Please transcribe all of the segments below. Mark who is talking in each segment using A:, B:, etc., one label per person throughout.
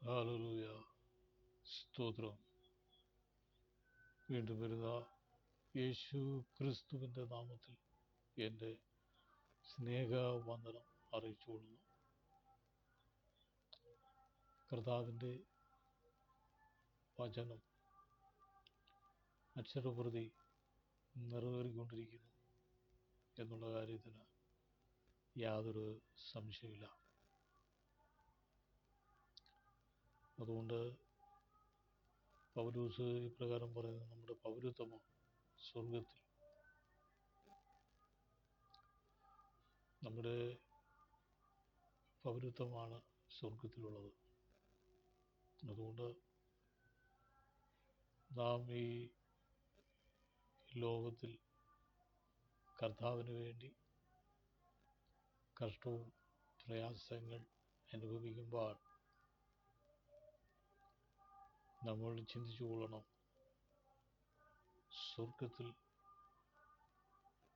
A: Hallelujah. സ്തോത്രം. വീണ്ടും വരുന്ന യേശു ക്രിസ്തുവിൻ്റെ നാമത്തിൽ എൻ്റെ സ്നേഹവന്ദനം അറിയിച്ചുകൊള്ളുന്നു. കർത്താവിൻ്റെ വചനം അക്ഷരപ്രതി നിറവേറിക്കൊണ്ടിരിക്കുന്നു എന്നുള്ള കാര്യത്തിന് യാതൊരു സംശയമില്ല. അതുകൊണ്ട് പൗലോസ് ഇപ്രകാരം പറയുന്നത്, നമ്മുടെ പൗരത്വമോ സ്വർഗത്തിൽ. നമ്മുടെ പൗരത്വമാണ് സ്വർഗത്തിലുള്ളത്. അതുകൊണ്ട് നാം ഈ ലോകത്തിൽ കർത്താവിന് വേണ്ടി കഷ്ടവും പ്രയാസങ്ങൾ അനുഭവിക്കുമ്പോൾ നമ്മൾ ചിന്തിച്ചു കൊള്ളണം, സ്വർഗത്തിൽ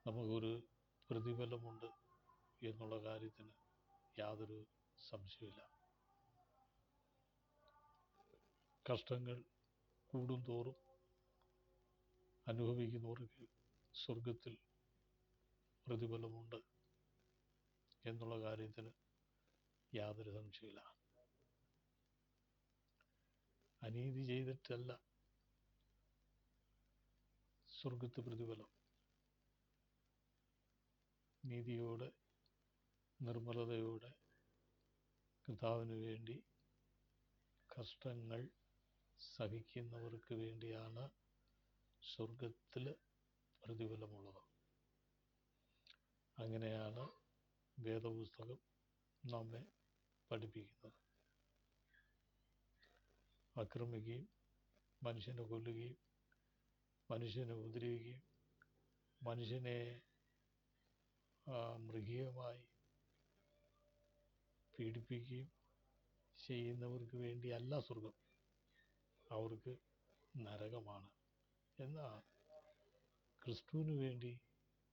A: നമുക്കൊരു പ്രതിഫലമുണ്ട് എന്നുള്ള കാര്യത്തിന് യാതൊരു സംശയമില്ല. കഷ്ടങ്ങൾ കൂടുന്തോറും അനുഭവിക്കുന്നവർക്ക് സ്വർഗത്തിൽ പ്രതിഫലമുണ്ട് എന്നുള്ള കാര്യത്തിന് യാതൊരു സംശയമില്ല. അനീതി ചെയ്തിട്ടല്ല സ്വർഗത്ത് പ്രതിഫലം. നീതിയോടെ നിർമ്മലതയോടെ കർത്താവിന് വേണ്ടി കഷ്ടങ്ങൾ സഹിക്കുന്നവർക്ക് വേണ്ടിയാണ് സ്വർഗത്തിൽ പ്രതിഫലമുള്ളത്. അങ്ങനെയാണ് വേദപുസ്തകം നമ്മെ പഠിപ്പിക്കുന്നത്. ആക്രമിക്കുകയും മനുഷ്യനെ കൊല്ലുകയും മനുഷ്യനെ ഉപദ്രവിക്കുകയും മനുഷ്യനെ മൃഗീയമായി പീഡിപ്പിക്കുകയും ചെയ്യുന്നവർക്ക് വേണ്ടിയല്ല സ്വർഗം, അവർക്ക് നരകമാണ്. എന്നാൽ ക്രിസ്തുവിന് വേണ്ടി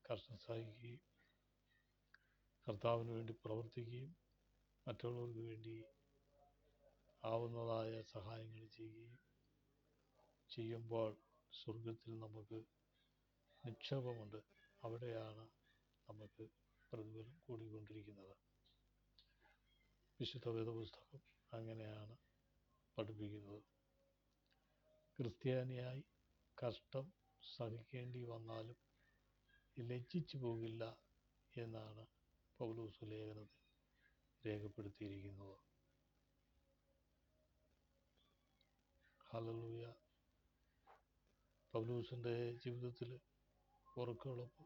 A: കഷ്ടം സഹിക്കുകയും കർത്താവിന് വേണ്ടി പ്രവർത്തിക്കുകയും മറ്റുള്ളവർക്ക് വേണ്ടി ആവുന്നതായ സഹായങ്ങൾ ചെയ്യുമ്പോൾ സ്വർഗത്തിൽ നമുക്ക് നിക്ഷേപമുണ്ട്. അവിടെയാണ് നമുക്ക് പ്രതിഫലം കൂടിക്കൊണ്ടിരിക്കുന്നത്. വിശുദ്ധ വേദപുസ്തകം അങ്ങനെയാണ് പഠിപ്പിക്കുന്നത്. ക്രിസ്ത്യാനിയായി കഷ്ടം സഹിക്കേണ്ടി വന്നാലും ലജ്ജിച്ചു പോകില്ല എന്നാണ് പൗലോസ് ലേഖനത്തിൽ രേഖപ്പെടുത്തിയിരിക്കുന്നത്. ഹല്ലേലൂയ. പൗലോസിൻ്റെ ജീവിതത്തിൽ ഉറക്കമുളപ്പ്,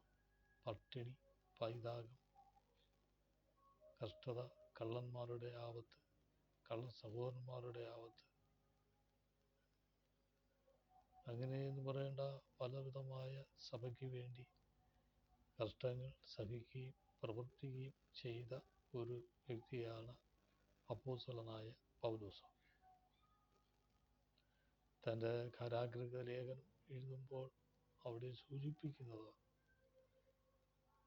A: പട്ടിണി, പൈതാകം, കഷ്ടത, കള്ളന്മാരുടെ ആപത്ത്, കള്ള സഹോദരന്മാരുടെ ആപത്ത്, അങ്ങനെയെന്ന് പറയേണ്ട പലവിധമായ സഭയ്ക്ക് വേണ്ടി കഷ്ടങ്ങൾ സഹിക്കുകയും പ്രവർത്തിക്കുകയും ചെയ്ത ഒരു വ്യക്തിയാണ് അപ്പോസ്തലനായ പൗലോസ്. തൻ്റെ കാരാഗൃഹ ലേഖനം എഴുതുമ്പോൾ അവിടെ സൂചിപ്പിക്കുന്നത്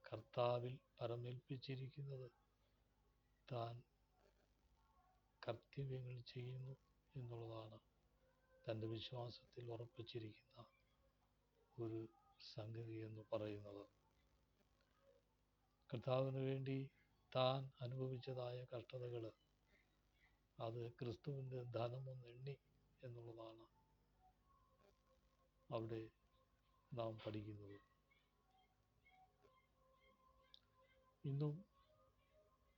A: കർത്താവിൽ പരമേൽപ്പിച്ചിരിക്കുന്നത് താൻ കർത്തവ്യങ്ങൾ ചെയ്യുന്നു എന്നുള്ളതാണ്. തൻ്റെ വിശ്വാസത്തിൽ ഉറപ്പിച്ചിരിക്കുന്ന ഒരു സംഗതി എന്ന് പറയുന്നത്. കർത്താവിന് വേണ്ടി താൻ അനുഭവിച്ചതായ കഷ്ടതകൾ അത് ക്രിസ്തുവിൻ്റെ ധനമെന്നെണ്ണി എന്നുള്ളതാണ് അവിടെ നാം പഠിക്കുന്നത്. ഇന്നും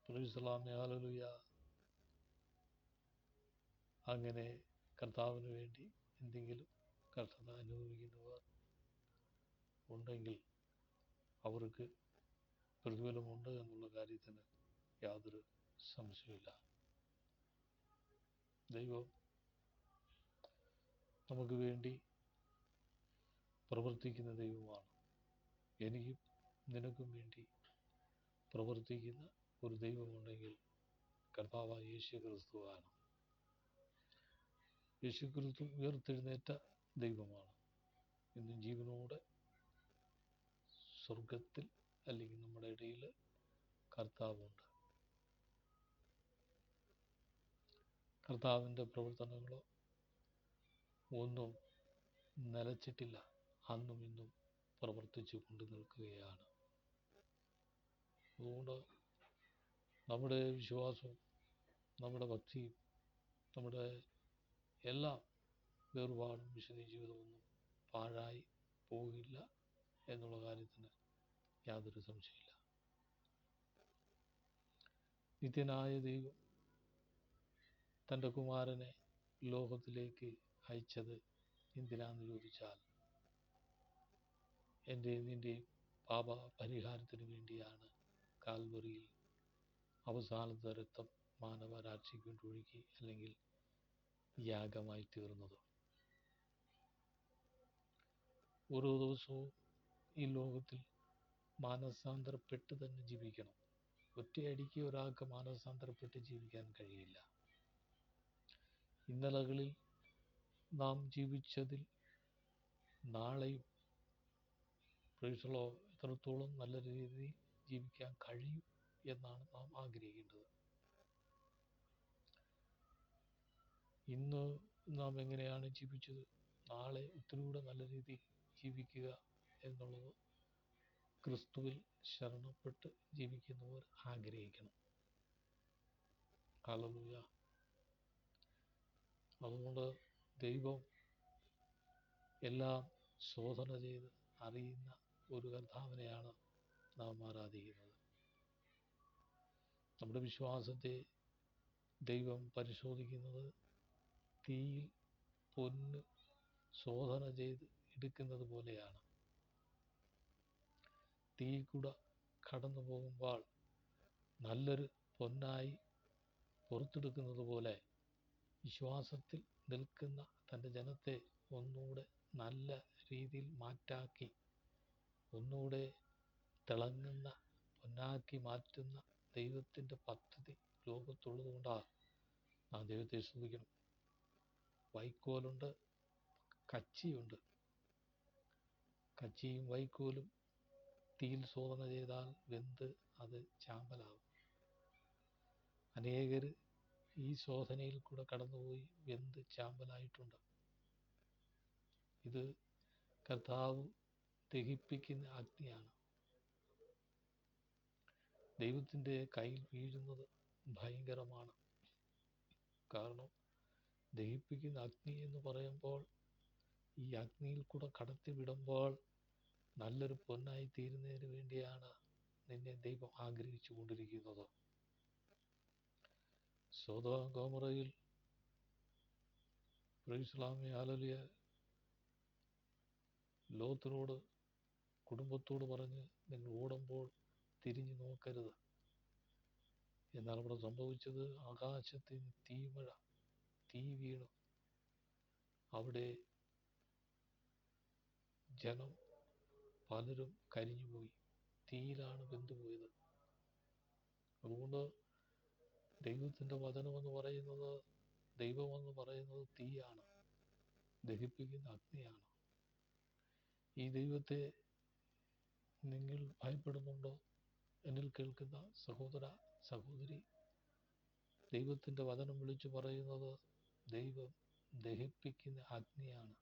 A: ഹല്ലേലൂയ അങ്ങനെ കർത്താവിന് വേണ്ടി എന്തെങ്കിലും കഷ്ടത അനുഭവിക്കുന്നവർ ഉണ്ടെങ്കിൽ അവർക്ക് പ്രതിഫലമുണ്ട് എന്നുള്ള കാര്യത്തിന് യാതൊരു സംശയമില്ല. ദൈവം നമുക്ക് വേണ്ടി പ്രവർത്തിക്കുന്ന ദൈവമാണ്. എനിക്കും നിനക്കും വേണ്ടി പ്രവർത്തിക്കുന്ന ഒരു ദൈവമുണ്ടെങ്കിൽ കർത്താവായ യേശു ക്രിസ്തുവാണ്. യേശു ക്രിസ്തു ഉയർത്തെഴുന്നേറ്റ ദൈവമാണ്. ഇന്ന് ജീവനോടെ സ്വർഗത്തിൽ അല്ലെങ്കിൽ നമ്മുടെ ഇടയിൽ കർത്താവുണ്ട്. കർത്താവിൻ്റെ പ്രവർത്തനങ്ങളോ ഒന്നും നിലച്ചിട്ടില്ല. അന്നും ഇന്നും പ്രവർത്തിച്ചു കൊണ്ട് നിൽക്കുകയാണ്. അതുകൊണ്ട് നമ്മുടെ വിശ്വാസവും നമ്മുടെ ഭക്തിയും നമ്മുടെ എല്ലാ വേർപാടും വിശുദ്ധ ജീവിതമൊന്നും പാഴായി പോകില്ല എന്നുള്ള കാര്യത്തിന് യാതൊരു സംശയമില്ല. നിത്യനായ ദൈവം തൻ്റെ കുമാരനെ ലോകത്തിലേക്ക് അയച്ചത് എന്തിനാണെന്ന് ചോദിച്ചാൽ എൻ്റെയും നിൻ്റെയും പാപ പരിഹാരത്തിന് വേണ്ടിയാണ് കാൽവറിയിൽ അവസാനത്തെ രക്തം മാനവരാശിക്ക് വേണ്ടി ഒഴുകി, അല്ലെങ്കിൽ യാഗമായി തീർന്നത്. ഓരോ ദിവസവും ഈ ലോകത്തിൽ മാനസാന്തരപ്പെട്ട് തന്നെ ജീവിക്കണം. ഒറ്റയടിക്ക് ഒരാൾക്ക് മാനസാന്തരപ്പെട്ട് ജീവിക്കാൻ കഴിയില്ല. ഇന്നലകളിൽ നാം ജീവിച്ചതിൽ നാളെയും എത്രത്തോളം നല്ല രീതിയിൽ ജീവിക്കാൻ കഴിയും എന്നാണ് നാം ആഗ്രഹിക്കേണ്ടത്. ഇന്ന് നാം എങ്ങനെയാണ് ജീവിച്ചത്, നാളെ ഒത്തിരികൂടെ നല്ല രീതിയിൽ ജീവിക്കുക എന്നുള്ളത് ക്രിസ്തുവിൽ ശരണപ്പെട്ട് ജീവിക്കുന്നവർ ആഗ്രഹിക്കണം. ഹല്ലേലൂയ. അതുകൊണ്ട് ദൈവം എല്ലാം ശോധന ചെയ്ത് അറിയുന്ന ഒരു കർത്താവിനെയാണ് നാം ആരാധിക്കുന്നത്. നമ്മുടെ വിശ്വാസത്തെ ദൈവം പരിശോധിക്കുന്നത് തീയിൽ പൊന്ന് ശോധന ചെയ്ത് എടുക്കുന്നത് പോലെയാണ്. തീ കൂടെ കടന്നു പോകുമ്പോൾ നല്ലൊരു പൊന്നായി പുറത്തെടുക്കുന്നത് പോലെ വിശ്വാസത്തിൽ നിൽക്കുന്ന തൻ്റെ ജനത്തെ ഒന്നുകൂടെ നല്ല രീതിയിൽ മാറ്റാക്കി ഒന്നുകൂടെ തിളങ്ങുന്ന പൊന്നാക്കി മാറ്റുന്ന ദൈവത്തിൻ്റെ പദ്ധതി ലോകത്തുള്ളത് കൊണ്ടാണ് നാം ദൈവത്തെ സ്തുതിക്കണം. വൈക്കോലുണ്ട്, കച്ചിയുണ്ട്. കച്ചിയും വൈക്കോലും തീയിൽ ശോധന ചെയ്താൽ വെന്ത് അത് ചാമ്പലാകും. അനേകർ ഈ ശോധനയിൽ കൂടെ കടന്നുപോയി വെന്ത് ചാമ്പലായിട്ടുണ്ട്. ഇത് കർത്താവ് ദഹിപ്പിക്കുന്ന അഗ്നിയാണ്. ദൈവത്തിൻ്റെ കയ്യിൽ വീഴുന്നത് ഭയങ്കരമാണ്. കാരണം ദഹിപ്പിക്കുന്ന അഗ്നി എന്ന് പറയുമ്പോൾ ഈ അഗ്നിയിൽ കൂടെ കടത്തി വിടുമ്പോൾ നല്ലൊരു പൊന്നായി തീരുന്നതിന് വേണ്ടിയാണ് നിന്നെ ദൈവം ആഗ്രഹിച്ചു കൊണ്ടിരിക്കുന്നത്. സോദോം ഗോമോറയിൽ ഹല്ലേലൂയ ലോത്തിനോട് കുടുംബത്തോട് പറഞ്ഞ് നിങ്ങൾ ഓടുമ്പോൾ തിരിഞ്ഞു നോക്കരുത്. എന്നാൽ അവിടെ സംഭവിച്ചത് ആകാശത്തിന് തീമഴ, തീ വീണു. അവിടെ ജനം പലരും കരിഞ്ഞുപോയി. തീയിലാണ് വെന്തുപോയത്. അതുകൊണ്ട് ദൈവത്തിൻ്റെ വചനമെന്ന് പറയുന്നത്, ദൈവമെന്ന് പറയുന്നത് തീയാണ്, ദഹിപ്പിക്കുന്ന അഗ്നിയാണ്. ഈ ദൈവത്തെ നിങ്ങൾ ഭയപ്പെടുന്നുണ്ടോ? എന്നിൽ കേൾക്കുന്ന സഹോദര സഹോദരി, ദൈവത്തിൻ്റെ വചനം വിളിച്ചു പറയുന്നത് ദൈവം ദഹിപ്പിക്കുന്ന അഗ്നിയാണ്.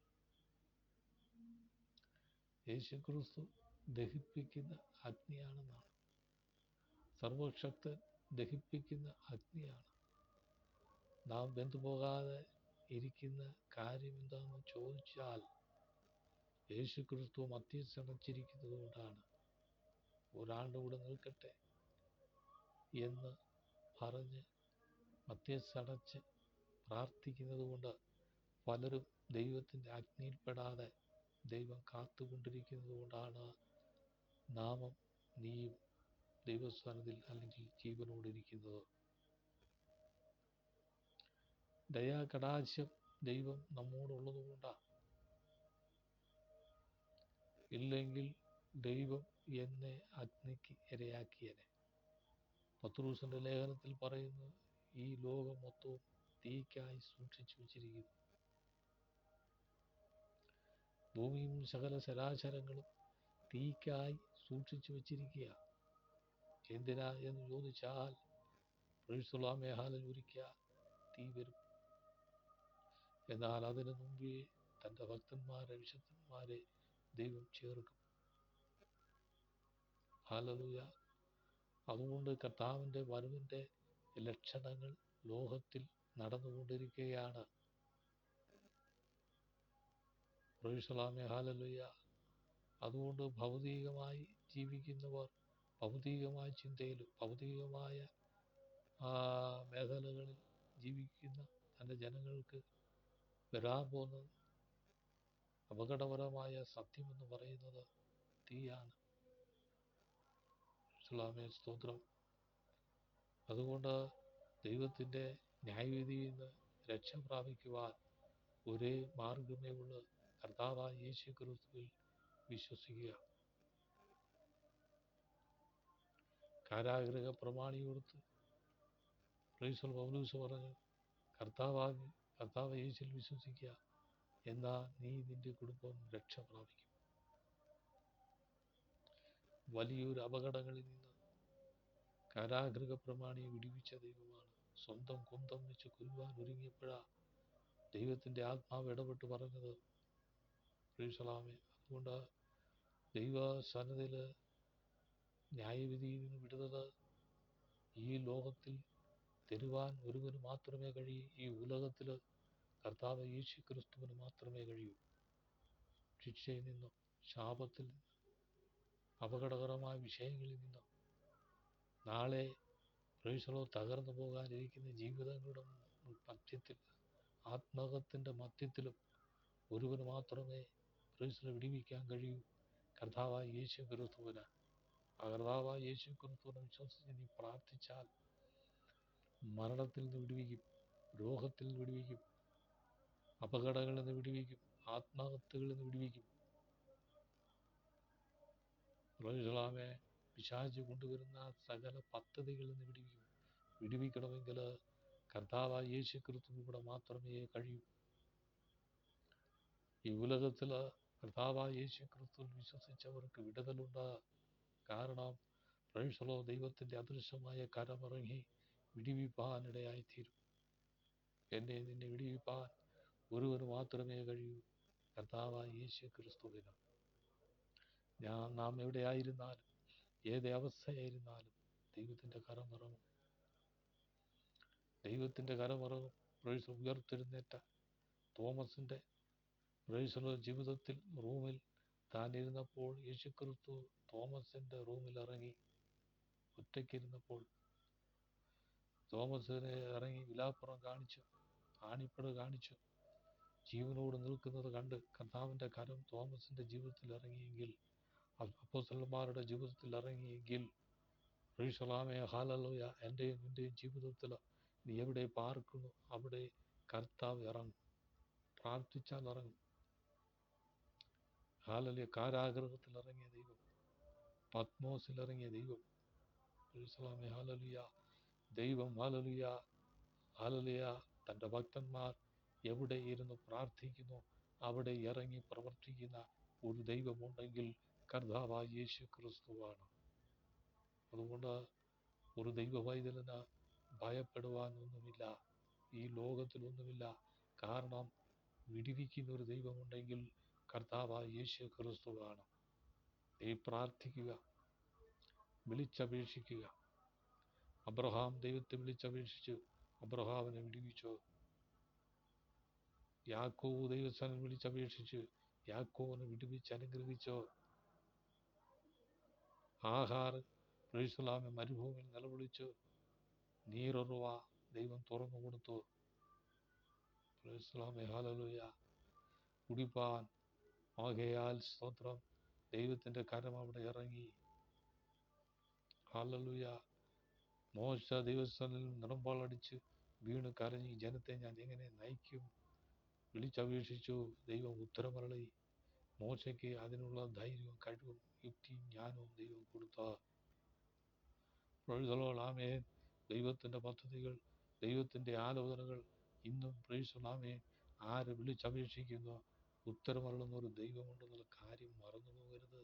A: യേശുക്രിസ്തു ദഹിപ്പിക്കുന്ന അഗ്നിയാണെന്നാണ്. സർവശക്തൻ ദഹിപ്പിക്കുന്ന അഗ്നിയാണ്. നാം വെന്തുപോകാതെ ഇരിക്കുന്ന കാര്യം എന്താണെന്ന് ചോദിച്ചാൽ യേശുക്രിസ്തു മധ്യസ്ഥനച്ചിരിക്കുന്നത് കൊണ്ടാണ്. ഒരാളുടെ കൂടെ നിൽക്കട്ടെ എന്ന് പറഞ്ഞ് മധ്യസ്ഥനച്ച് പ്രാർത്ഥിക്കുന്നത് കൊണ്ട് പലരും ദൈവത്തിൻ്റെ അഗ്നിയിൽപ്പെടാതെ ദൈവം കാത്തുകൊണ്ടിരിക്കുന്നത് കൊണ്ടാണ് നാമും നീയും ദൈവസ്ഥാനത്തിൽ അല്ലെങ്കിൽ ജീവനോടിരിക്കുന്നത്. ദയാകടാക്ഷം ദൈവം നമ്മോടുള്ളത് കൊണ്ടാണ്. ഇല്ലെങ്കിൽ ദൈവം എന്നെ അഗ്നിക്ക് ഇരയാക്കിയനെ. പത്രോസിന്റെ ലേഖനത്തിൽ പറയുന്നു, ഈ ലോകം മൊത്തവും തീക്കായി സൂക്ഷിച്ചു വച്ചിരിക്കുന്നു. ഭൂമിയും സകല ചരാചരങ്ങളും തീക്കായി സൂക്ഷിച്ചു വച്ചിരിക്കുക. എന്തിനാ എന്ന് ചോദിച്ചാൽ ഹല്ലേലൂയ തീ വരും. എന്നാൽ അതിനു മുമ്പേ തൻ്റെ ഭക്തന്മാരെ, വിശുദ്ധന്മാരെ ദൈവം ചേർക്കും. ഹല്ലേലൂയ. അതുകൊണ്ട് കർത്താവിൻ്റെ വരവിൻ്റെ ലക്ഷണങ്ങൾ ലോകത്തിൽ നടന്നുകൊണ്ടിരിക്കുകയാണ്. പ്രൈസലാമേ, ഹല്ലേലൂയ. അതുകൊണ്ട് ഭൗതികമായി ജീവിക്കുന്നവർ ഭൗതികമായ ചിന്തയിലും ഭൗതികമായ മേഖലകളിൽ ജീവിക്കുന്ന തൻ്റെ ജനങ്ങൾക്ക് വരാൻ പോകുന്ന അപകടകരമായ സത്യമെന്ന് പറയുന്നത് തീയാണ്. ഇസ്ലാമേ സ്തോത്രം. അതുകൊണ്ട് ദൈവത്തിൻ്റെ ന്യായവിധിയിൽ നിന്ന് രക്ഷ പ്രാപിക്കുവാൻ ഒരേ മാർഗമേ ഉള്ളൂ, കർത്താവായ യേശു ക്രിസ്തുവിൽ വിശ്വസിക്കുക. കാരാഗൃഹ പ്രമാണിയോടുത്ത് പ്രൈസൽ പൗലോസ് പറഞ്ഞു, കർത്താവ് യേശുവിൽ വിശ്വസിക്കുക, എന്നാൽ നീ നിന്റെ കുടുംബം രക്ഷ പ്രാപിക്കും. വലിയൊരു അപകടങ്ങളിൽ നിന്ന് കാരാഗൃഹ പ്രമാണിയെ വിടുവിച്ച ദൈവമാണ്. സ്വന്തം കുന്തം വെച്ച് കൊല്ലുവാൻ ഒരുങ്ങിയപ്പോഴാ ദൈവത്തിൻ്റെ ആത്മാവ് ഇടപെട്ട് പറഞ്ഞത്. പ്രൈസലാമേ. അതുകൊണ്ട് ദൈവസന്നിധിയിൽ ന്യായവിധിയിൽ നിന്ന് വിടുതൽ ഈ ലോകത്തിൽ തരുവാൻ ഒരുവന് മാത്രമേ കഴിയൂ. ഈ ഉലകത്തിൽ കർത്താവ് യേശു ക്രിസ്തുവിന് മാത്രമേ കഴിയൂ. ശിക്ഷയിൽ നിന്നും, ശാപത്തിൽ നിന്നും, അപകടകരമായ വിഷയങ്ങളിൽ നിന്നും, നാളെ പ്രൈസലോ തകർന്നു പോകാനിരിക്കുന്ന ജീവിതങ്ങളുടെ മധ്യത്തിൽ, ആത്മഹത്യൻ്റെ മധ്യത്തിലും ഒരുവന് മാത്രമേ പ്രൈസലോ വിടിവിക്കാൻ കഴിയൂ, കർത്താവായ യേശു ക്രിസ്തുവിന്. ആ കർത്താവായ യേശു ക്രിസ്തുവിനെ വിശ്വസിച്ച് നീ പ്രാർത്ഥിച്ചാൽ മരണത്തിൽ നിന്ന് വിടുവിക്കും, രോഗത്തിൽ നിന്ന് വിടുവിക്കും, അപകടങ്ങളിൽ നിന്ന് വിടുവിക്കും, ആത്മഹത്യകളിൽ നിന്ന് വിടുവിക്കും. പ്രൈസലാമേ. പിശാച് കൊണ്ടുവരുന്ന സകല പദ്ധതികളിൽ നിന്ന് വിടുവിക്കണമെങ്കിൽ കർത്താവായ യേശു ക്രിസ്തുവിലൂടെ മാത്രമേ കഴിയൂ. ഈ ഉലകത്തിൽ കർത്താവായ യേശു ക്രിസ്തുവിൽ വിശ്വസിച്ചവർക്ക് വിടുതലുണ്ട്. കാരണം പ്രൈസലോ ദൈവത്തിൻ്റെ അദൃശ്യമായ കരമിറങ്ങി വിടുവിപ്പാനിടയായിത്തീരും. എന്നെ നിന്നെ വിടുവിപ്പാൻ ഒരുവന് മാത്രമേ കഴിയൂ, കർത്താവായ യേശു ക്രിസ്തുവിന്. നാം എവിടെയായിരുന്നാലും ഏത് അവസ്ഥയായിരുന്നാലും ദൈവത്തിൻ്റെ കരമിറങ്ങും. ദൈവത്തിൻ്റെ കരമിറങ്ങും. പ്രൈസ് ഉയർത്തെഴുന്നേറ്റ തോമസിൻ്റെ പ്രൈസലോ ജീവിതത്തിൽ റൂമിൽ താൻ ഇരുന്നപ്പോൾ യേശു ക്രിസ്തു തോമസിൻ്റെ റൂമിൽ ഇറങ്ങി. ഒറ്റയ്ക്കിരുന്നപ്പോൾ തോമസിനെ ഇറങ്ങി വിലാപ്പുറം കാണിച്ചു, ആണിപ്പട കാണിച്ചു. ജീവനോട് നിൽക്കുന്നത് കണ്ട് കർത്താവിൻ്റെ കരം തോമസിൻ്റെ ജീവിതത്തിൽ ഇറങ്ങിയെങ്കിൽ, അപ്പോസ്തലന്മാരുടെ ജീവിതത്തിൽ ഇറങ്ങിയെങ്കിൽ, പ്രൈസലാമേ, ഹല്ലേലൂയ, എൻ്റെയും നിൻ്റെയും ജീവിതത്തിൽ നീ എവിടെ പാർക്കുന്നു അവിടെ കർത്താവ് ഇറങ്ങും. പ്രാർത്ഥിച്ചാൽ ഇറങ്ങും. ഹല്ലേലൂയ. കാരാഗൃഹത്തിൽ ഇറങ്ങിയ ദൈവം, പത്മോസിൽ ഇറങ്ങിയ ദൈവം, പ്രൈസലാമേ, ഹല്ലേലൂയ. ദൈവം ഹല്ലേലൂയ, ഹല്ലേലൂയ, തൻ്റെ ഭക്തന്മാർ എവിടെ ഇരുന്ന് പ്രാർത്ഥിക്കുന്നു അവിടെ ഇറങ്ങി പ്രവർത്തിക്കുന്ന ഒരു ദൈവമുണ്ടെങ്കിൽ കർത്താവായ യേശു ക്രിസ്തുവാണ്. അതുകൊണ്ട് ഒരു ദൈവ പൈതലിന് ഭയപ്പെടുവാനൊന്നുമില്ല, ഈ ലോകത്തിലൊന്നുമില്ല. കാരണം വിടുവിക്കുന്ന ഒരു ദൈവമുണ്ടെങ്കിൽ കർത്താവായ യേശു ക്രിസ്തുവാണ്. നീ പ്രാർത്ഥിക്കുക, വിളിച്ചപേക്ഷിക്കുക. അബ്രഹാം ദൈവത്തെ വിളിച്ചപേക്ഷിച്ചു, അബ്രഹാമിനെ വിടുവിച്ചു. യാക്കോബ് ദൈവസ്ഥനെ വിളിച്ചപേക്ഷിച്ചു, യാക്കോബിനെ വിടുവിച്ച് അനുഗ്രഹിച്ചു. ആഹാർ പ്രൈസലാമെ മരുഭൂമിയിൽ നിലവിളിച്ചു, നീരുറവ ദൈവം തുറന്നു കൊടുത്തു. പ്രൈസലാമെ, ഹല്ലേലൂയ. കുടിപ്പാൻ ആകയാൽ സ്തോത്രം, ദൈവത്തിൻ്റെ കരം അവിടെ ഇറങ്ങി. ഹല്ലേലൂയ. മോശ ദൈവസ്ഥനിൽ നിറമ്പാളടിച്ച് വീണ് കരഞ്ഞ്, ജനത്തെ ഞാൻ എങ്ങനെ നയിക്കും? വിളിച്ചപേക്ഷിച്ചു, ദൈവം ഉത്തരമരുളി. മോശയ്ക്ക് അതിനുള്ള ധൈര്യവും കഴിവും യുക്തിയും ജ്ഞാനവും ദൈവം കൊടുത്ത. Praise the Lord. ആമേൻ. ദൈവത്തിൻ്റെ പദ്ധതികൾ, ദൈവത്തിൻ്റെ ആലോചനകൾ ഇന്നും പ്രൈസ് ദി ലോർഡ്. ആമേൻ. ആര് വിളിച്ചപേക്ഷിക്കുന്നു ഉത്തരമരുളുന്ന ഒരു ദൈവമുണ്ടെന്നുള്ള കാര്യം മറന്നു പോകരുത്.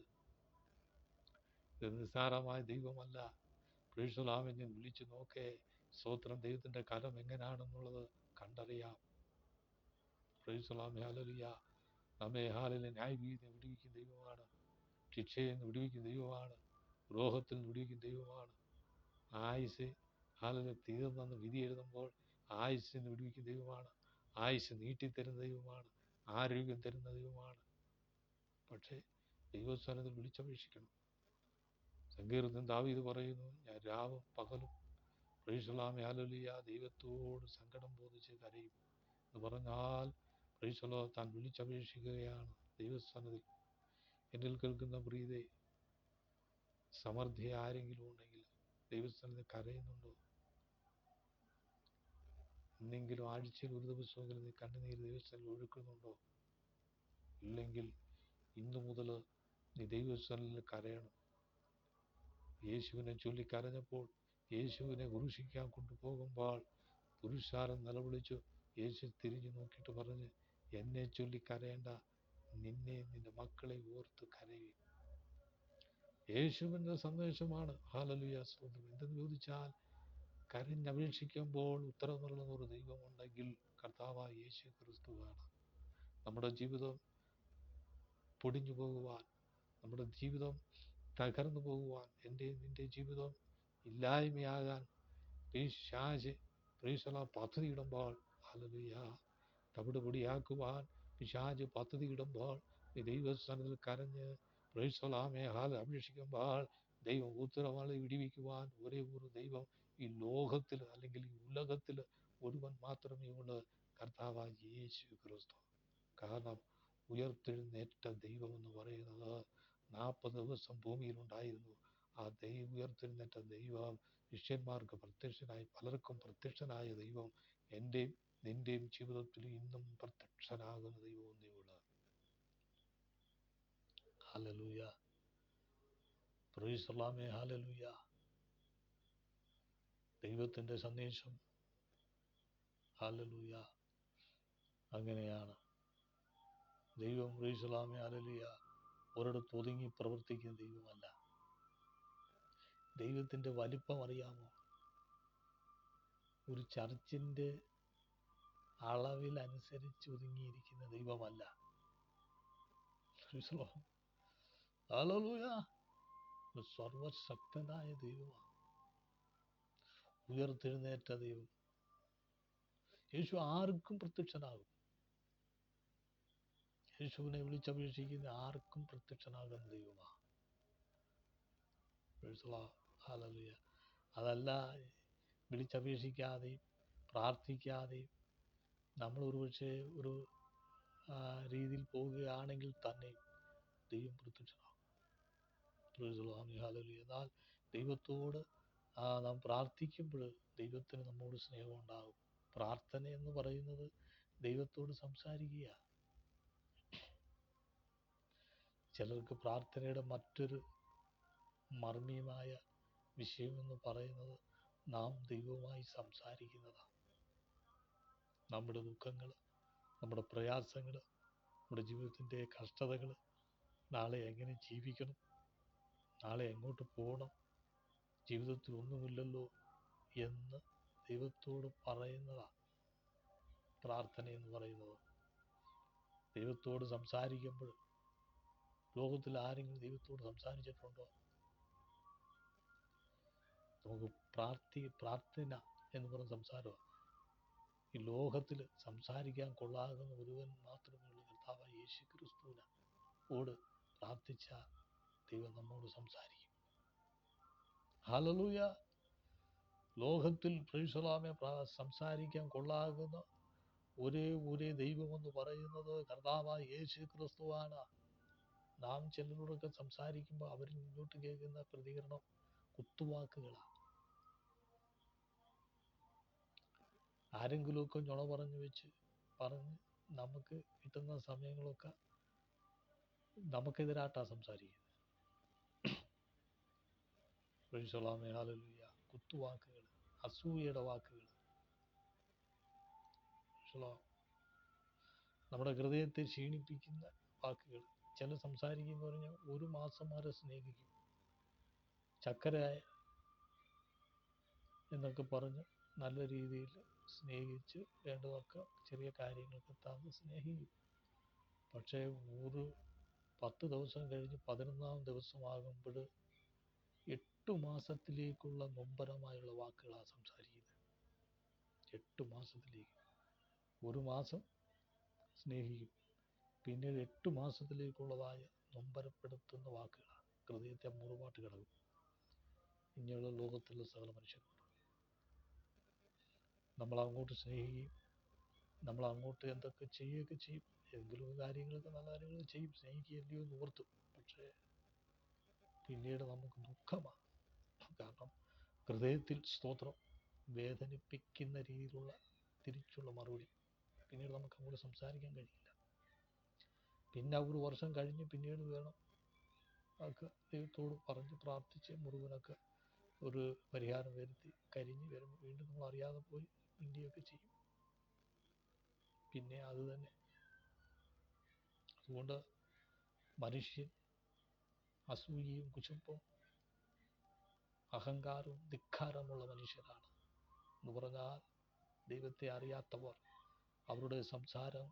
A: ഇത് നിസ്സാരമായ ദൈവമല്ല. Praise the Lord. ആമേൻ. ഞാൻ വിളിച്ചു നോക്കേ, സ്തോത്രം, ദൈവത്തിൻ്റെ കരം എങ്ങനെയാണെന്നുള്ളത് കണ്ടറിയാം. പ്രൈസലാമേ ഹല്ലേലൂയ. നമ്മെ ഹാലയിലെ ന്യായവിധിയെ വിടുവിക്കുന്ന ദൈവമാണ്. ശിക്ഷയിൽ നിന്ന് വിടുവിക്കുന്ന ദൈവമാണ്. ദ്രോഹത്തിൽ നിന്ന് വിടുവിക്കുന്ന ദൈവമാണ്. ആയുസ് ഹാലയിലെ തീർന്നെന്ന് വിധി എഴുതുമ്പോൾ ആയുസ്സിന് വിടുവിക്കുന്ന ദൈവമാണ്. ആയുസ് നീട്ടിത്തരുന്ന ദൈവമാണ്. ആരോഗ്യം തരുന്ന ദൈവമാണ്. പക്ഷേ ദൈവസ്ഥാനത്തിൽ വിളിച്ചപേക്ഷിക്കണം. സങ്കീർത്തനം ദാവീദ് പറയുന്നു, ഞാൻ രാവും പകലും പ്രൈസലാമേ ഹല്ലേലൂയ ദൈവത്തോട് സങ്കടം ബോധിച്ച് കരയും എന്ന് പറഞ്ഞാൽ പ്രൈസലോ താൻ വിളിച്ചപേക്ഷിക്കുകയാണ് ദൈവസ്ഥാനത്തിൽ. എന്നിൽ കേൾക്കുന്ന പ്രീതെ, സമൃദ്ധി ആരെങ്കിലും ഉണ്ടെങ്കിൽ ദൈവസ്ഥാനത്തിൽ കരയുന്നുണ്ടോ? എന്നെങ്കിലും ആഴ്ചയിൽ ഒരു ദിവസമെങ്കിലും നീ കണ്ണുനീര് ദൈവസ്ഥാനത്തിൽ ഒഴുക്കുന്നുണ്ടോ? ഇല്ലെങ്കിൽ ഇന്നു മുതൽ നീ ദൈവസ്ഥാനത്തിൽ കരയണം. യേശുവിനെ ചൊല്ലി കരഞ്ഞപ്പോൾ, യേശുവിനെ ക്രൂശിക്കാൻ കൊണ്ടുപോകുമ്പോൾ പുരുഷാരം നിലവിളിച്ചു. യേശു തിരിഞ്ഞു നോക്കിയിട്ട് പറഞ്ഞ്, എന്നെ ചൊല്ലി കരയേണ്ട, നിന്നെ നിന്റെ മക്കളെ ഓർത്ത് കരയും. യേശുവിൻ്റെ സന്ദേശമാണ്. ഹല്ലേലൂയ സ്തോത്രം. എന്തെന്ന് ചോദിച്ചാൽ, കരഞ്ഞപേക്ഷിക്കുമ്പോൾ ഉത്തരം നൽകുന്ന ഒരു ദൈവമുണ്ടെങ്കിൽ കർത്താവായ യേശു ക്രിസ്തുവാണ്. നമ്മുടെ ജീവിതം പൊടിഞ്ഞു പോകുവാൻ, നമ്മുടെ ജീവിതം തകർന്നു പോകുവാൻ, എൻ്റെ നിന്റെ ജീവിതം ഇല്ലായ്മയാകാൻ പിശാച് പദ്ധതിയിടുമ്പോൾ, ഹല്ലേലൂയ, തവിടുപൊടിയാക്കുവാൻ പിശാച് പദ്ധതിയിടുമ്പോൾ നീ ദൈവസ്ഥാനത്തിൽ കരഞ്ഞ് അപേക്ഷിക്കുമ്പോൾ ദൈവം ഉത്തരവാളി വിടിവിക്കുവാൻ ഒരേ ഒരു ദൈവം ഈ ലോകത്തിൽ അല്ലെങ്കിൽ ഈ ഉലകത്തിൽ ഒരുവൻ മാത്രമേ ഉള്ളൂ, കർത്താവായ യേശു ക്രിസ്തു. കാരണം ഉയർത്തെഴുന്നേറ്റ ദൈവം എന്ന് പറയുന്നത് 40 ദിവസം ഭൂമിയിലുണ്ടായിരുന്നു. ആ ഉയർത്തെഴുന്നേറ്റ ദൈവം ശിഷ്യന്മാർക്ക് പ്രത്യക്ഷനായി, പലർക്കും പ്രത്യക്ഷനായ ദൈവം എൻ്റെയും നിന്റെയും ജീവിതത്തിൽ ഇന്നും പ്രത്യക്ഷനാകുന്ന ദൈവം എന്നേ ഉള്ളൂ. Hallelujah, price the Lord, hallelujah. ദൈവത്തിൻ്റെ സന്ദേശം, ഹല്ലേലൂയ, അങ്ങനെയാണ്. ദൈവം പ്രൈസ് ദി ലോർഡ്, ഹല്ലേലൂയ, ഒരിടത്ത് ഒതുങ്ങി പ്രവർത്തിക്കുന്ന ദൈവമല്ല. ദൈവത്തിൻ്റെ വലിപ്പം അറിയാമോ? ഒരു ചർച്ചിൻ്റെ അളവിലനുസരിച്ച് ഒതുങ്ങിയിരിക്കുന്ന ദൈവമല്ല. ഹല്ലേലൂയ, സർവശക്തനായ ദൈവമാണ്, ഉയർത്തെഴുന്നേറ്റ ദൈവം. യേശു ആർക്കും പ്രത്യക്ഷനാകും. യേശുവിനെ വിളിച്ചപേക്ഷിക്കുന്ന ആർക്കും പ്രത്യക്ഷനാകുന്ന ദൈവമാണ്. ഹല്ലേലൂയ. അതല്ല, വിളിച്ചപേക്ഷിക്കാതെയും പ്രാർത്ഥിക്കാതെയും നമ്മൾ ഒരുപക്ഷെ ഒരു രീതിയിൽ പോവുകയാണെങ്കിൽ തന്നെ ദൈവം പ്രത്യക്ഷനാകും. എന്നാൽ ദൈവത്തോട് നാം പ്രാർത്ഥിക്കുമ്പോൾ ദൈവത്തിന് നമ്മോട് സ്നേഹം ഉണ്ടാകും. പ്രാർത്ഥന എന്ന് പറയുന്നത് ദൈവത്തോട് സംസാരിക്കുക. ചിലർക്ക് പ്രാർത്ഥനയുടെ മറ്റൊരു മർമ്മീയമായ വിഷയമെന്ന് പറയുന്നത് നാം ദൈവവുമായി സംസാരിക്കുന്നതാണ്. നമ്മുടെ ദുഃഖങ്ങൾ, നമ്മുടെ പ്രയാസങ്ങൾ, നമ്മുടെ ജീവിതത്തിൻ്റെ കഷ്ടതകൾ, നാളെ എങ്ങനെ ജീവിക്കണം, നാളെ എങ്ങോട്ട് പോകണം, ജീവിതത്തിൽ ഒന്നുമില്ലല്ലോ എന്ന് ദൈവത്തോട് പറയുന്നതാണ് പ്രാർത്ഥന എന്ന് പറയുന്നത്. ദൈവത്തോട് സംസാരിക്കുമ്പോൾ, ലോകത്തിൽ ആരെങ്കിലും ദൈവത്തോട് സംസാരിച്ചിട്ടുണ്ടോ? നമുക്ക് പ്രാർത്ഥന എന്ന് പറഞ്ഞ സംസാരമാണ്. ഈ ലോകത്തിൽ സംസാരിക്കാൻ കൊള്ളാകുന്ന ഒരുവൻ മാത്രമേ ഉള്ളൂ, കർത്താവായ യേശു ക്രിസ്തുവിനോട് പ്രാർത്ഥിച്ചാൽ ദൈവം നമ്മോട് സംസാരിക്കും. ഹല്ലേലൂയ. ലോകത്തിൽ പ്രൈസ് ദി ലോർഡ് സംസാരിക്കാൻ കൊള്ളാകുന്ന ഒരേ ദൈവമെന്ന് പറയുന്നത് കർത്താവായ യേശു ക്രിസ്തുവാണ്. നാം ചിലരോടൊക്കെ സംസാരിക്കുമ്പോൾ അവർ മുന്നോട്ട് കേൾക്കുന്ന പ്രതികരണം കുത്തുവാക്കുകളാണ്. ആരെങ്കിലുമൊക്കെ നുണ പറഞ്ഞ് നമുക്ക് കിട്ടുന്ന സമയങ്ങളൊക്കെ നമുക്കെതിരായിട്ടാണ് സംസാരിക്കുന്നത്. പ്രൈസ് ദി ലോർഡ്, ഹല്ലേലൂയ. കുത്തുവാക്കുകൾ, അസൂയയുടെ വാക്കുകൾ, നമ്മുടെ ഹൃദയത്തെ ക്ഷീണിപ്പിക്കുന്ന വാക്കുകൾ. ചില സംസാരിക്കുന്ന പറഞ്ഞാൽ 1 മാസം വരെ സ്നേഹിക്കും, ചക്കര എന്നൊക്കെ പറഞ്ഞ് നല്ല രീതിയിൽ സ്നേഹിച്ച് വേണ്ടതൊക്കെ ചെറിയ കാര്യങ്ങൾക്ക് തന്ന് സ്നേഹിക്കും. പക്ഷേ ഒരു 10 ദിവസം കഴിഞ്ഞ് 11-ാം ദിവസമാകുമ്പോൾ 8 മാസത്തിലേക്കുള്ള നൊമ്പരമായുള്ള വാക്കുകളാണ് സംസാരിക്കുന്നത്. 8 മാസത്തിലേക്ക്. ഒരു മാസം സ്നേഹിക്കും, പിന്നീട് 8 മാസത്തിലേക്കുള്ളതായ നൊമ്പരപ്പെടുത്തുന്ന വാക്കുകളാണ്. ഹൃദയത്തെ മുറിവാട്ട് കിടക്കും. ഇങ്ങനെയുള്ള ലോകത്തിലുള്ള സകല മനുഷ്യരുണ്ട്. നമ്മളങ്ങോട്ട് സ്നേഹിക്കുകയും നമ്മളങ്ങോട്ട് എന്തൊക്കെ ചെയ്യുകയൊക്കെ ചെയ്യും. ഏതെങ്കിലും കാര്യങ്ങളൊക്കെ നല്ല കാര്യങ്ങൾ ചെയ്യും, സ്നേഹിക്കുകയല്ലയോ എന്ന് ഓർത്തും. പക്ഷേ പിന്നീട് നമുക്ക് ദുഃഖമാണ്. കാരണം ഹൃദയത്തിൽ സ്തോത്രം വേദനിപ്പിക്കുന്ന രീതിയിലുള്ള തിരിച്ചുള്ള മറുപടി. പിന്നീട് നമുക്ക് അങ്ങോട്ട് സംസാരിക്കാൻ കഴിയില്ല. പിന്നെ ഒരു വർഷം കഴിഞ്ഞ് പിന്നീട് വേണം ഒക്കെ ദൈവത്തോട് പറഞ്ഞ് പ്രാർത്ഥിച്ച് മുഴുവനൊക്കെ ഒരു പരിഹാരം വരുത്തി കരിഞ്ഞ് വരുമ്പോൾ വീണ്ടും നമ്മൾ അറിയാതെ പോയി ഇന്ത്യയൊക്കെ ചെയ്യും. പിന്നെ അത് തന്നെ. അതുകൊണ്ട് മനുഷ്യൻ അസൂയയും കുശുമ്പും അഹങ്കാരവും ധിക്കാരമുള്ള മനുഷ്യരാണ് എന്ന് പറഞ്ഞാൽ, ദൈവത്തെ അറിയാത്തവർ അവരുടെ സംസാരം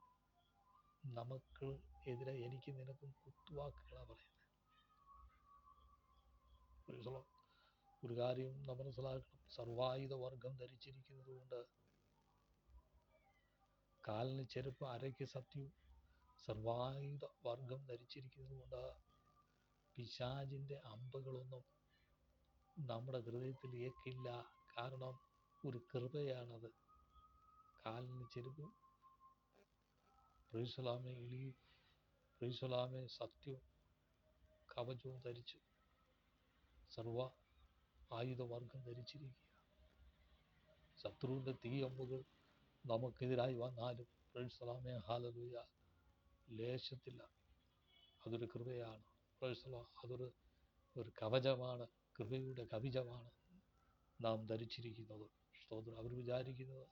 A: നമുക്ക് എതിരെ എനിക്ക് നിനക്കും കുത്തുവാക്കുകളാണ് പറയുന്നത്. ഒരു കാര്യം നമ്മൾ മനസ്സിലാക്കണം, സർവായുധ വർഗം ധരിച്ചിരിക്കുന്നത് കൊണ്ട് കാലിന് ചെരുപ്പ് അരയ്ക്ക് സത്യവും സർവായുധ വർഗം ധരിച്ചിരിക്കുന്നത് കൊണ്ട് പിശാചിൻ്റെ അമ്പുകളൊന്നും നമ്മുടെ ഹൃദയത്തിൽ ഏക്കില്ല. കാരണം ഒരു കൃപയാണത്. കാലിന് ചെരുപ്പും പ്രീസലാമെ സത്യവും കവചവും ധരിച്ച് സർവ ആയുധവർഗം ധരിച്ചിരിക്കുക. ശത്രുവിൻ്റെ തീയമ്പുകൾ നമുക്കെതിരായി വന്നാലും പ്രീസലാമെ ഹല്ലേലൂയ ലേശത്തില്ല. അതൊരു കൃപയാണ്. അതൊരു കവചമാണ്, കൃപയുടെ കവചമാണ് നാം ധരിച്ചിരിക്കുന്നത്. സ്തോത്രം. അവർ വിചാരിക്കുന്നത്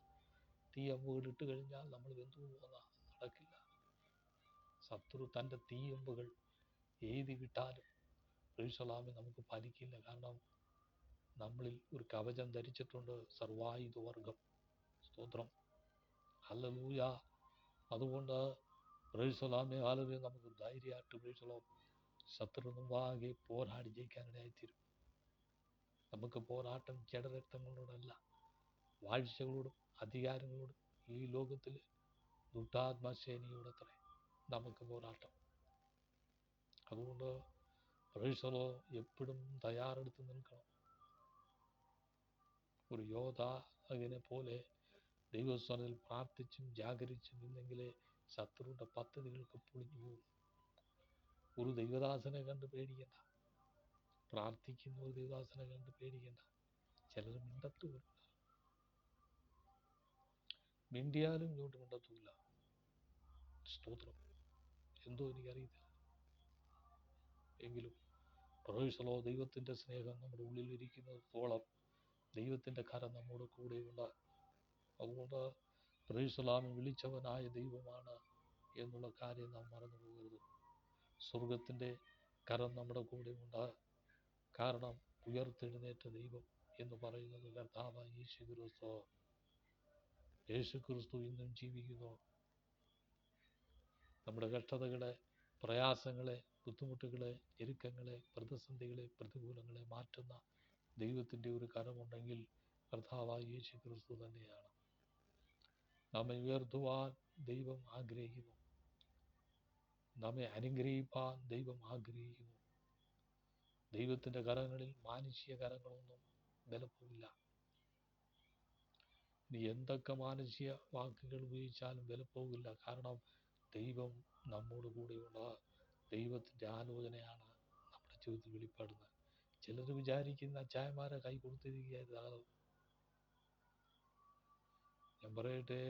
A: തീയമ്പുകൾ ഇട്ട് കഴിഞ്ഞാൽ നമ്മൾ വെന്തു പോകുന്ന നടക്കില്ല. ശത്രു തൻ്റെ തീയമ്പുകൾ എഴുതി വിട്ടാലും പ്രീസലാമെ നമുക്ക് ഫലിക്കില്ല. കാരണം നമ്മളിൽ ഒരു കവചം ധരിച്ചിട്ടുണ്ട്, സർവായുധവർഗം. സ്തോത്രം. ഹല്ലേലൂയ. അതുകൊണ്ട് പ്രീസലാമെ ഹല്ലേലൂയ നമുക്ക് ധൈര്യമായിട്ട് പ്രീസലാം ശത്രു മുമ്പാകെ പോരാടി ജയിക്കാനിടയായിത്തീരും. നമുക്ക് പോരാട്ടം ജഡരക്തങ്ങളോടല്ല, വാഴ്ചകളോടും അധികാരങ്ങളോടും ഈ ലോകത്തിൽ ദുഷ്ടാത്മസേനയോടത്രേ നമുക്ക് പോരാട്ടം. അതുകൊണ്ട് പ്രൈസലോ എപ്പോഴും തയ്യാറെടുത്ത് നിൽക്കണം. ഒരു യോദ്ധാവിനെ പോലെ ദൈവസ്ഥാനത്തിൽ പ്രാർത്ഥിച്ചും ജാഗരിച്ചും നിന്നെങ്കിലേ ശത്രുവിൻ്റെ പദ്ധതികൾക്ക് പൊളിഞ്ഞു പോകും. ഒരു ദൈവദാസനെ കണ്ട് പേടിക്കണ്ട, പ്രാർത്ഥിക്കുന്ന ഒരു ദൈവദാസനെ കണ്ട് പേടിക്കണ്ട. ചിലർ മിണ്ടത്തുമില്ല, മിണ്ടിയാലും ഇങ്ങോട്ട് മിണ്ടത്തുമില്ല. സ്തോത്രം. എന്തോ എനിക്കറിയില്ല. എങ്കിലും പ്രൈസലോ ദൈവത്തിൻ്റെ സ്നേഹം നമ്മുടെ ഉള്ളിലിരിക്കുന്നതോളം ദൈവത്തിൻ്റെ കരം നമ്മുടെ കൂടെയുണ്ട്. അതുകൊണ്ട് പ്രൈസലാമെ വിളിച്ചവനായ ദൈവമാണ് എന്നുള്ള കാര്യം നാം മറന്നു പോകരുത്. സ്വർഗത്തിൻ്റെ കരം നമ്മുടെ കൂടെയുണ്ട്. കാരണം ഉയർത്തെഴുന്നേറ്റ ദൈവം എന്ന് പറയുന്നത് കർത്താവായ യേശുക്രിസ്തു. യേശുക്രിസ്തു ഇന്നും ജീവിക്കുന്നു. നമ്മുടെ കഷ്ടതകളെ, പ്രയാസങ്ങളെ, ബുദ്ധിമുട്ടുകളെ, ഞെരുക്കങ്ങളെ, പ്രതിസന്ധികളെ, പ്രതികൂലങ്ങളെ മാറ്റുന്ന ദൈവത്തിൻ്റെ ഒരു കരമുണ്ടെങ്കിൽ കർത്താവായ യേശുക്രിസ്തു തന്നെയാണ്. നമ്മെ ഉയർത്തുവാൻ ദൈവം ആഗ്രഹിക്കുന്നു. നമ്മെ അനുഗ്രഹിപ്പാൻ ദൈവം ആഗ്രഹിക്കുന്നു. ദൈവത്തിൻ്റെ കരങ്ങളിൽ മാനുഷിക കരങ്ങളൊന്നും വിലപ്പോവില്ല. നീ എന്തൊക്കെ മാനുഷിക വാക്കുകൾ ഉപയോഗിച്ചാലും വിലപ്പോവില്ല. കാരണം ദൈവം നമ്മോട് കൂടെയുള്ള ദൈവത്തിൻ്റെ ആലോചനയാണ് നമ്മുടെ ജീവിതത്തിൽ വെളിപ്പെടുന്നത്. ചിലർ വിചാരിക്കുന്ന അച്ചായന്മാരെ കൈ കൊടുത്തിരിക്കുകയായിരുന്നു. ഞാൻ പറയട്ടെ,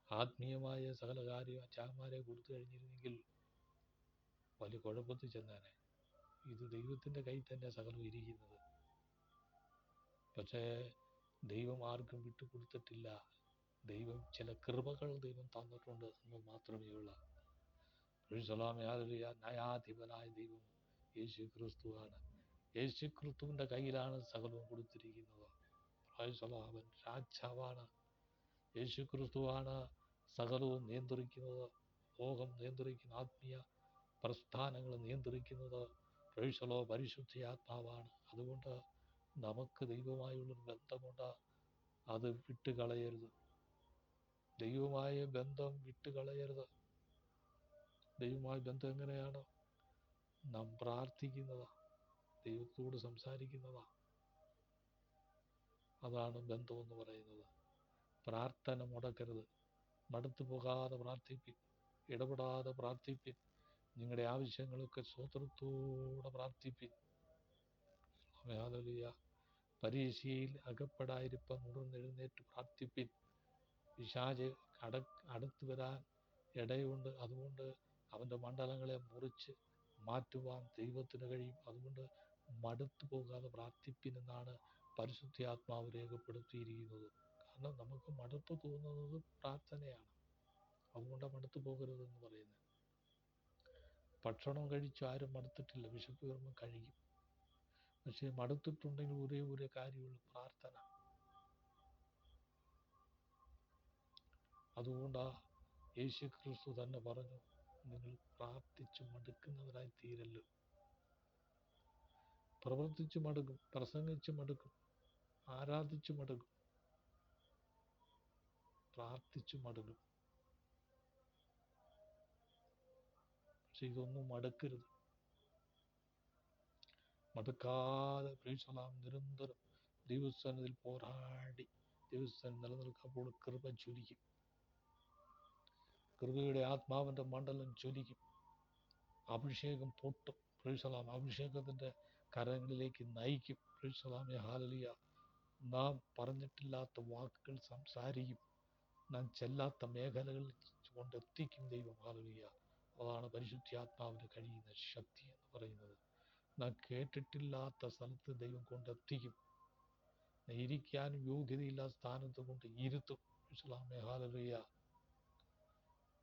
A: ആത്മീയമായ സകല കാര്യം അച്ചായന്മാരെ കൊടുത്തു കഴിഞ്ഞിരുന്നെങ്കിൽ വലിയ കുഴപ്പത്തിൽ ചെന്നേനെ. ഇത് ദൈവത്തിൻ്റെ കയ്യിൽ തന്നെ സകലം ഇരിക്കുന്നത്. പക്ഷേ ദൈവം ആർക്കും വിട്ടുകൊടുത്തിട്ടില്ല. ദൈവം ചില കൃപകൾ ദൈവം തന്നിട്ടുണ്ട് എന്ന് മാത്രമേ ഉള്ളൂ. ന്യായാധിപനായ ദൈവം യേശു ക്രിസ്തുവാണ്. യേശു ക്രിസ്തുവിൻ്റെ കയ്യിലാണ് സകലവും കൊടുത്തിരിക്കുന്നത്. അവൻ രാജാവാണ്. യേശു ക്രിസ്തുവാണ് സകലവും നിയന്ത്രിക്കുന്നത്. ലോകം നിയന്ത്രിക്കുന്ന ആത്മീയ പ്രസ്ഥാനങ്ങൾ നിയന്ത്രിക്കുന്നത് പ്രൈസലോ പരിശുദ്ധിയാത്മാവാണ്. അതുകൊണ്ട് നമുക്ക് ദൈവമായുള്ളൊരു ബന്ധമുണ്ട്, അത് വിട്ടുകളയരുത്. ദൈവമായ ബന്ധം വിട്ടുകളയരുത്. ദൈവമായ ബന്ധം എങ്ങനെയാണ്? നാം പ്രാർത്ഥിക്കുന്നതാ, ദൈവത്തോട് സംസാരിക്കുന്നതാ. അതാണ് ബന്ധമെന്ന് പറയുന്നത്. പ്രാർത്ഥന മുടക്കരുത്. മടുത്തു പോകാതെ പ്രാർത്ഥിപ്പിൻ, ഇടപെടാതെ പ്രാർത്ഥിപ്പിൻ. നിങ്ങളുടെ ആവശ്യങ്ങളൊക്കെ സ്വതന്ത്രത്തോടെ പ്രാർത്ഥിപ്പിൻ. ഹല്ലേലൂയ. പരീക്ഷയിൽ അകപ്പെടാതിരിപ്പാൻ ഉണർന്നെഴുന്നേറ്റ് പ്രാർത്ഥിപ്പിൻ. പിശാച് അടുത്തു വരാൻ ഇടയുണ്ട്. അതുകൊണ്ട് അവൻ്റെ മണ്ഡലങ്ങളെ മുറിച്ച് മാറ്റുവാൻ ദൈവത്തിന് കഴിയും. അതുകൊണ്ട് മടുത്തു പോകാതെ പ്രാർത്ഥിപ്പിൻ എന്നാണ് പരിശുദ്ധാത്മാവ് രേഖപ്പെടുത്തിയിരിക്കുന്നത്. കാരണം നമുക്ക് മടുപ്പ് തോന്നുന്നത് പ്രാർത്ഥനയാണ്. അതുകൊണ്ട് മടുത്തു പോകരുതെന്ന് പറയുന്നത്. ഭക്ഷണം കഴിച്ചു ആരും മടുത്തിട്ടില്ല, വിശപ്പ് വരുമ്പോൾ കഴിക്കും. പക്ഷേ മടുത്തിട്ടുണ്ടെങ്കിൽ ഒരേ കാര്യമുള്ളൂ, പ്രാർത്ഥന. അതുകൊണ്ടാ യേശു ക്രിസ്തു തന്നെ പറഞ്ഞു, നിങ്ങൾ പ്രാർത്ഥിച്ചു മടുക്കുന്നവരായി തീരല്ലോ. പ്രവർത്തിച്ചു മടുക്കും, പ്രസംഗിച്ചു മടുക്കും, ആരാധിച്ചു മടുക്കും, പ്രാർത്ഥിച്ചു മടുക്കും. പക്ഷെ ഇതൊന്നും മടുക്കരുത്. മടുക്കാതെ നിരന്തരം ദൈവസ്ഥാനത്തിൽ പോരാടി ദൈവസ്ഥാനം നിലനിൽക്കുമ്പോൾ കൃപ ചൊരിക്കും. കൃപയുടെ ആത്മാവിന്റെ മണ്ഡലം ചൊരിക്കും. അഭിഷേകം പൊട്ടും. അഭിഷേകത്തിന്റെ കരങ്ങളിലേക്ക് നയിക്കും. ഹല്ലേലൂയ. നാം പറഞ്ഞിട്ടില്ലാത്ത വാക്കുകൾ സംസാരിക്കും. നാം ചെല്ലാത്ത മേഖലകളിൽ കൊണ്ടെത്തിക്കും ദൈവം. ഹല്ലേലൂയ. അതാണ് പരിശുദ്ധാത്മാവിന് കഴിയുന്ന ശക്തി എന്ന് പറയുന്നത്. നാം കേട്ടിട്ടില്ലാത്ത സ്ഥലത്ത് ദൈവം കൊണ്ടെത്തിക്കും. ഇരിക്കാൻ യോഗ്യതയില്ലാത്ത സ്ഥാനത്ത് കൊണ്ട് ഇരുത്തും. ഹല്ലേലൂയ.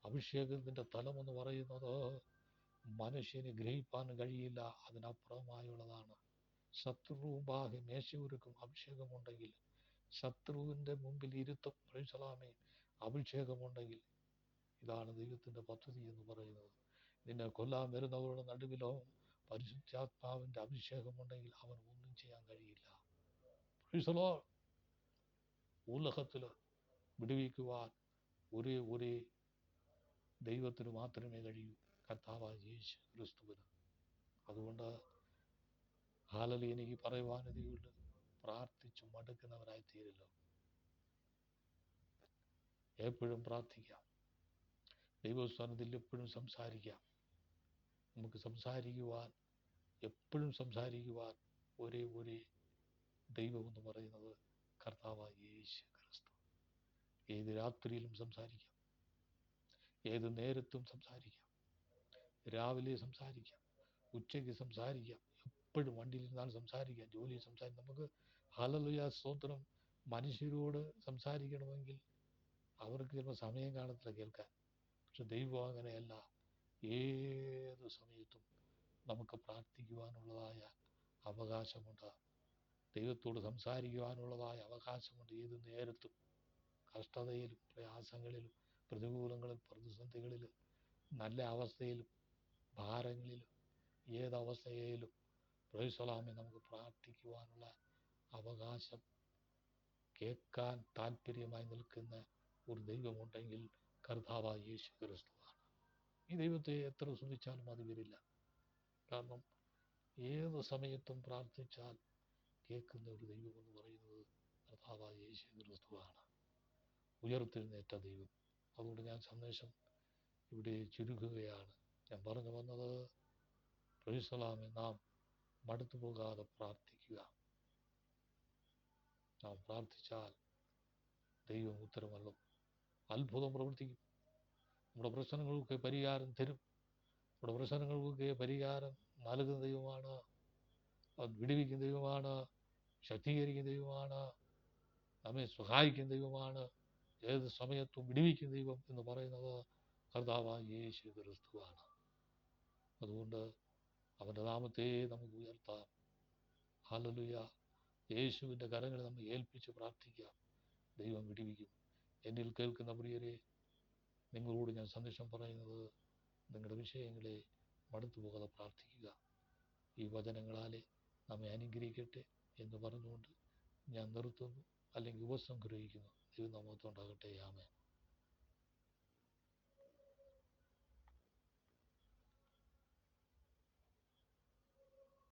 A: അഭിഷേകത്തിന്റെ തലമെന്ന് പറയുന്നത് മനുഷ്യന് ഗ്രഹിപ്പാൻ കഴിയില്ല, അതിനപ്പുറമായുള്ളതാണ്. ശത്രുവുമ്പാകെ മേശയൊരുക്കും അഭിഷേകമുണ്ടെങ്കിൽ. ശത്രുവിന്റെ മുമ്പിൽ ഇരുത്തും. അഭിഷേകമുണ്ടെങ്കിൽ. ഇതാണ് ദൈവത്തിന്റെ പദ്ധതി എന്ന് പറയുന്നത്. നിന്നെ കൊല്ലാൻ വരുന്നവരുടെ നടുവിലോ പരിശുദ്ധാത്മാവിന്റെ അഭിഷേകമുണ്ടെങ്കിൽ അവൻ ഒന്നും ചെയ്യാൻ കഴിയില്ല. ഉലകത്തില് വിടുവിക്കുവാൻ ഒരേ ദൈവത്തിന് മാത്രമേ കഴിയൂ, കർത്താവായ യേശു ക്രിസ്തുവിന്. അതുകൊണ്ട് ഹല്ലേലൂയ. എനിക്ക് പറയുവാനിതയുണ്ട്, പ്രാർത്ഥിച്ചു മടുക്കുന്നവരായി തീരല്ലോ. എപ്പോഴും പ്രാർത്ഥിക്കാം. ദൈവസ്ഥാനത്തിൽ എപ്പോഴും സംസാരിക്കാം. നമുക്ക് സംസാരിക്കുവാൻ, എപ്പോഴും സംസാരിക്കുവാൻ ഒരേ ദൈവം എന്ന് പറയുന്നത് കർത്താവായ യേശു ക്രിസ്തു. ഏത് രാത്രിയിലും സംസാരിക്കാം, ഏത് നേരത്തും സംസാരിക്കാം, രാവിലെ സംസാരിക്കാം, ഉച്ചയ്ക്ക് സംസാരിക്കാം, എപ്പോഴും വണ്ടിയിലിരുന്നാൽ സംസാരിക്കാം, ജോലിയിൽ സംസാരിക്കാം. നമുക്ക് ഹല്ലേലൂയ സ്തോത്രം. മനുഷ്യരോട് സംസാരിക്കണമെങ്കിൽ അവർക്ക് ചിലപ്പോൾ സമയം കാണത്തില്ല കേൾക്കാൻ. പക്ഷെ ദൈവം അങ്ങനെയല്ല. ഏത് സമയത്തും നമുക്ക് പ്രാർത്ഥിക്കുവാനുള്ളതായ അവകാശമുണ്ട്. ദൈവത്തോട് സംസാരിക്കുവാനുള്ളതായ അവകാശമുണ്ട്. ഏത് നേരത്തും, കഷ്ടതയിലും പ്രയാസങ്ങളിലും പ്രതികൂലങ്ങളിലും പ്രതിസന്ധികളിലും നല്ല അവസ്ഥയിലും ഭാരങ്ങളിലും ഏതവസ്ഥയിലും നമുക്ക് പ്രാർത്ഥിക്കുവാനുള്ള അവകാശം. കേൾക്കാൻ താല്പര്യമായി നിൽക്കുന്ന ഒരു ദൈവമുണ്ടെങ്കിൽ കർത്താവായ യേശു ക്രിസ്തുവാണ്. ഈ ദൈവത്തെ എത്ര സ്തുതിച്ചാലും അത് വരില്ല. കാരണം ഏത് സമയത്തും പ്രാർത്ഥിച്ചാൽ കേൾക്കുന്ന ഒരു ദൈവം എന്ന് പറയുന്നത് കർത്താവായ യേശു ക്രിസ്തുവാണ്, ഉയർത്തെഴുന്നേറ്റ ദൈവം. അതുകൊണ്ട് ഞാൻ സന്ദേശം ഇവിടെ ചുരുക്കുകയാണ്. ഞാൻ പറഞ്ഞു വന്നത്, നാം മടുത്തു പോകാതെ പ്രാർത്ഥിക്കുക. നാം പ്രാർത്ഥിച്ചാൽ ദൈവം ഉത്തരമല്ലോ, അത്ഭുതം പ്രവർത്തിക്കും. നമ്മുടെ പ്രശ്നങ്ങൾക്ക് പരിഹാരം തരും. നമ്മുടെ പ്രശ്നങ്ങൾക്ക് പരിഹാരം നൽകുന്ന ദൈവമാണ്. അത് വിടുവിക്കുന്ന ദൈവമാണ്, ശക്തീകരിക്കുന്ന ദൈവമാണ്, നമ്മെ സഹായിക്കുന്ന ദൈവമാണ്. ഏത് സമയത്തും വിടുവിക്കുന്ന ദൈവം എന്ന് പറയുന്നത് കർത്താവായ യേശു ക്രിസ്തുവാണ്. അതുകൊണ്ട് അവൻ്റെ നാമത്തെ നമുക്ക് ഉയർത്താം. ഹല്ലേലൂയ. യേശുവിൻ്റെ കരങ്ങളിൽ നമ്മൾ ഏൽപ്പിച്ച് പ്രാർത്ഥിക്കാം. ദൈവം വിടുവിക്കും. എന്നിൽ കേൾക്കുന്ന പ്രിയരെ, നിങ്ങളോട് ഞാൻ സന്ദേശം പറയുന്നത്, നിങ്ങളുടെ വിഷയങ്ങളെ മടുത്തു പോകാതെ പ്രാർത്ഥിക്കുക. ഈ വചനങ്ങളാലെ നമ്മെ അനുഗ്രഹിക്കട്ടെ എന്ന് പറഞ്ഞുകൊണ്ട് ഞാൻ നിർത്തുന്നു, അല്ലെങ്കിൽ ഉപസംഗ്രഹിക്കുന്നു. ദൈവനാമത്തിനുണ്ടാകട്ടെ. ആമേൻ.